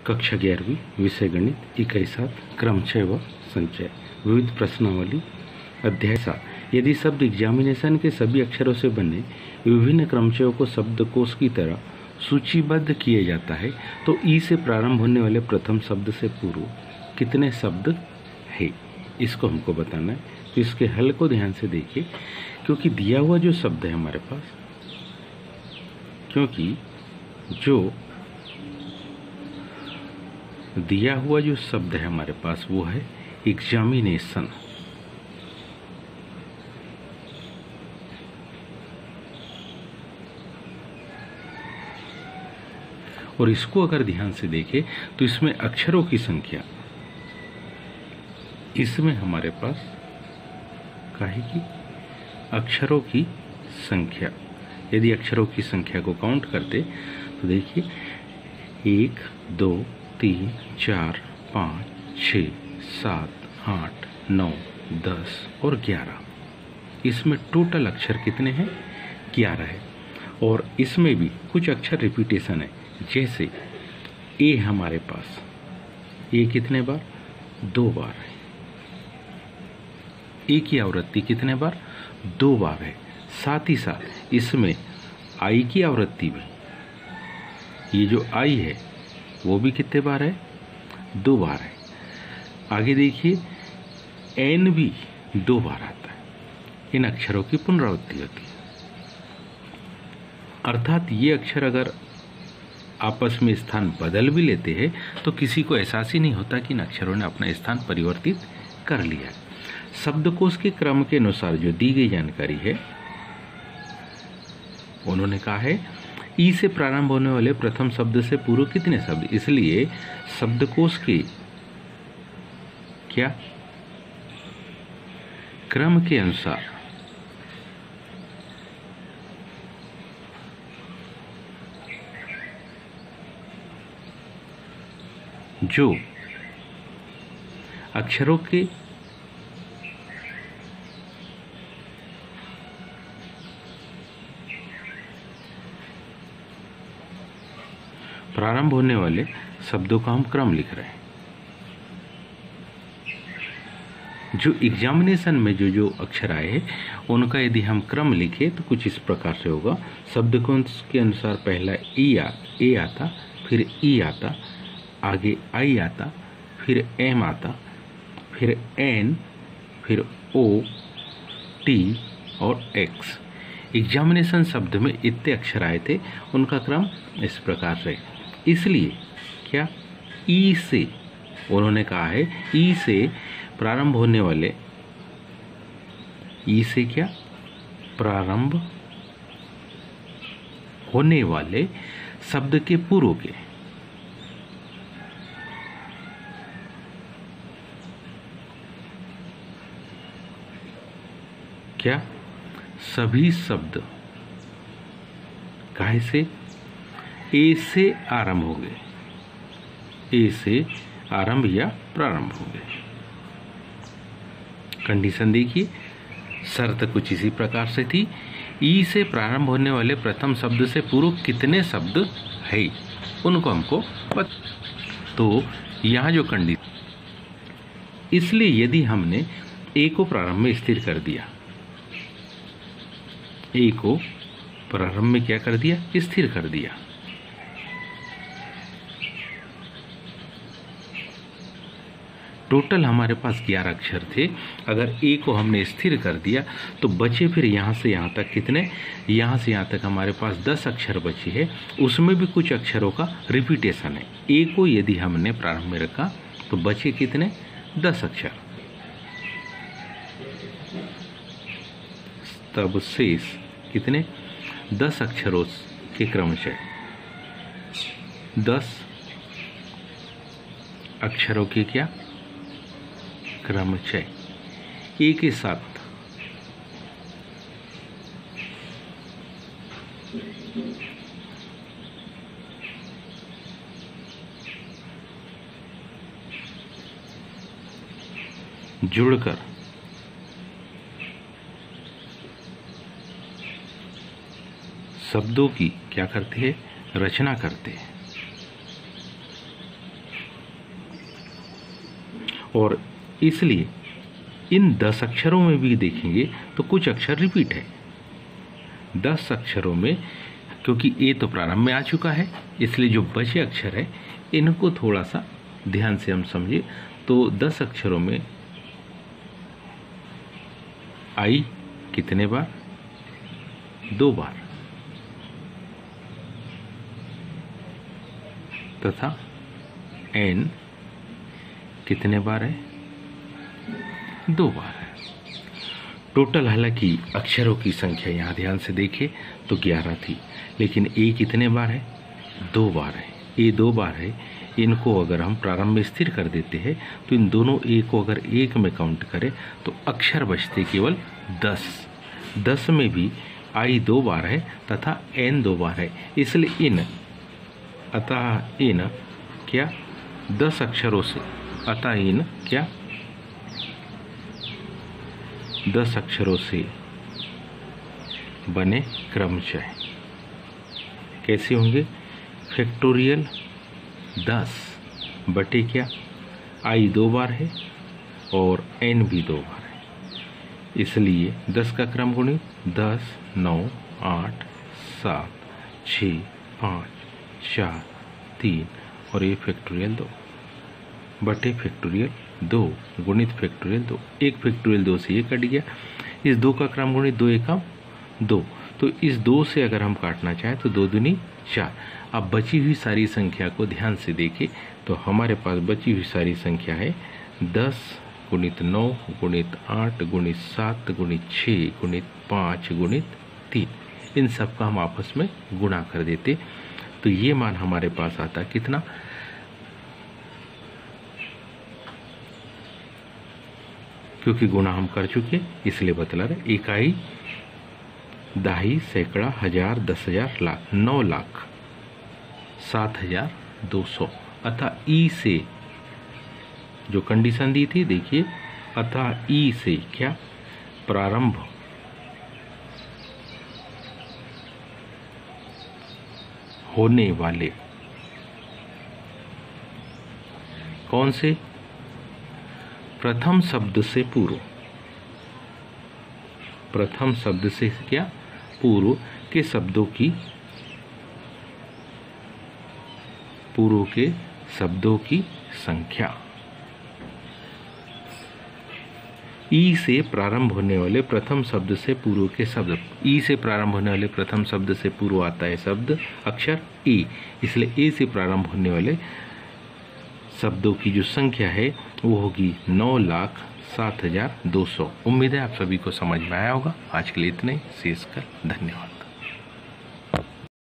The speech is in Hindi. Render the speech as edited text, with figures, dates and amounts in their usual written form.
कक्षा 11वीं विषय गणित इकाई 7 क्रम 6 व संचय विविध प्रश्नावली अध्याय 7। यदि शब्द एग्जामिनेशन के सभी अक्षरों से बने विभिन्न क्रमचयों को शब्दकोश की तरह सूचीबद्ध किया जाता है तो ई से प्रारंभ होने वाले प्रथम शब्द से पूर्व कितने शब्द है, इसको हमको बताना है। तो इसके हल को ध्यान से देखिए, क्योंकि दिया हुआ जो शब्द है हमारे पास, क्योंकि जो दिया हुआ जो शब्द है हमारे पास वो है एग्जामिनेशन। और इसको अगर ध्यान से देखें तो इसमें अक्षरों की संख्या, इसमें हमारे पास काहे की अक्षरों की संख्या, यदि अक्षरों की संख्या को काउंट करते तो देखिए 1 2 3 4 5 6 7 8 9 10 और 11। इसमें टोटल अक्षर कितने हैं? 11 है। और इसमें भी कुछ अक्षर रिपीटेशन है, जैसे ए हमारे पास, ए कितने बार? 2 बार है। ए की आवृत्ति कितने बार? 2 बार है। साथ ही साथ इसमें आई की आवृत्ति भी, ये जो आई है वो भी कितने बार है? 2 बार है। आगे देखिए एन भी 2 बार आता है। इन अक्षरों की पुनरावृत्ति होती है, अर्थात ये अक्षर अगर आपस में स्थान बदल भी लेते हैं तो किसी को एहसास ही नहीं होता कि इन अक्षरों ने अपना स्थान परिवर्तित कर लिया। शब्दकोश के क्रम के अनुसार जो दी गई जानकारी है, उन्होंने कहा है ई से प्रारंभ होने वाले प्रथम शब्द से पूर्व कितने शब्द। इसलिए शब्दकोश के क्या क्रम के अनुसार जो अक्षरों के प्रारंभ होने वाले शब्दों का हम क्रम लिख रहे हैं। जो एग्जामिनेशन में जो अक्षर आए हैं उनका यदि हम क्रम लिखें तो कुछ इस प्रकार से होगा। शब्दकोश के अनुसार पहला ए आता, फिर ई आता, आगे आई आता, फिर एम आता, फिर एन, फिर ओ, टी और एक्स। एग्जामिनेशन शब्द में इतने अक्षर आए थे, उनका क्रम इस प्रकार से। इसलिए क्या ई से, उन्होंने कहा है ई से प्रारंभ होने वाले, ई से क्या प्रारंभ होने वाले शब्द के पूर्व के क्या सभी शब्द काहे से ए से आरंभ हो गए, ए से आरंभ या प्रारंभ हो गए। कंडीशन देखिए, शर्त कुछ इसी प्रकार से थी, ई से प्रारंभ होने वाले प्रथम शब्द से पूर्व कितने शब्द है, उनको हमको तो यहाँ जो कंडीशन, इसलिए यदि हमने ए को प्रारंभ में स्थिर कर दिया, ए को प्रारंभ में क्या कर दिया? स्थिर कर दिया। टोटल हमारे पास 11 अक्षर थे। अगर ए को हमने स्थिर कर दिया तो बचे फिर यहाँ से यहाँ तक कितने? यहाँ से यहाँ तक हमारे पास 10 अक्षर बचे हैं। उसमें भी कुछ अक्षरों का रिपीटेशन है। ए को यदि हमने प्रारंभ में रखा तो बचे कितने? 10 अक्षर। तब शेष कितने? 10 अक्षरों के क्रमशः 10 अक्षरों के क्या क्रमशः ए के साथ जुड़कर शब्दों की क्या करते हैं? रचना करते हैं। और इसलिए इन 10 अक्षरों में भी देखेंगे तो कुछ अक्षर रिपीट है। 10 अक्षरों में, क्योंकि ए तो प्रारंभ में आ चुका है, इसलिए जो बचे अक्षर है इनको थोड़ा सा ध्यान से हम समझे तो 10 अक्षरों में आई कितने बार? 2 बार, तथा एन कितने बार है? 2 बार है। टोटल हालांकि अक्षरों की संख्या यहाँ ध्यान से देखें तो 11 थी, लेकिन ए कितने बार है? 2 बार है। ए 2 बार है। इनको अगर हम प्रारंभ में स्थिर कर देते हैं तो इन दोनों ए को अगर एक में काउंट करें तो अक्षर बचते केवल 10। 10 में भी आई 2 बार है तथा एन 2 बार है, इसलिए इन अतः इन क्या 10 अक्षरों से, अतः इन क्या 10 अक्षरों से बने क्रमशः कैसे होंगे? फैक्टोरियल 10 बटे क्या? आई 2 बार है और एन भी 2 बार है, इसलिए 10 का क्रम गुणित 10, 9, 8, 7, 6, 5, 4, 3 और ये फैक्टोरियल 2 बटे फैक्टोरियल 2 गुणित फैक्टोरियल 2। एक फैक्टोरियल 2 से ये कट गया, इस 2 का क्रम गुणित 2 एकम 2, तो इस 2 से अगर हम काटना चाहें तो 2 दूनी 4। अब बची हुई सारी संख्या को ध्यान से देखें तो हमारे पास बची हुई सारी संख्या है 10 गुणित 9 गुणित 8 गुणित 7 गुणित 6 गुणित 5 गुणित 3। इन सब का हम आपस में गुणा कर देते तो ये मान हमारे पास आता कितना? क्योंकि गुणा हम कर चुके इसलिए बतला रहे। इकाई, दहाई, सैकड़ा, हजार, 10,000, लाख, 9 लाख 7,200। अतः ई से जो कंडीशन दी थी देखिए, अतः ई से क्या प्रारंभ होने वाले कौन से? प्रथम शब्द से पूर्व, प्रथम शब्द से क्या पूर्व के शब्दों की, पूर्व के शब्दों की संख्या। ई से प्रारंभ होने वाले प्रथम शब्द से पूर्व के शब्द, ई से प्रारंभ होने वाले प्रथम शब्द से पूर्व आता है शब्द अक्षर ई, इसलिए ए से प्रारंभ होने वाले शब्दों की जो संख्या है वो होगी 9,07,200। उम्मीद है आप सभी को समझ में आया होगा। आज के लिए इतना ही, शेष कर धन्यवाद।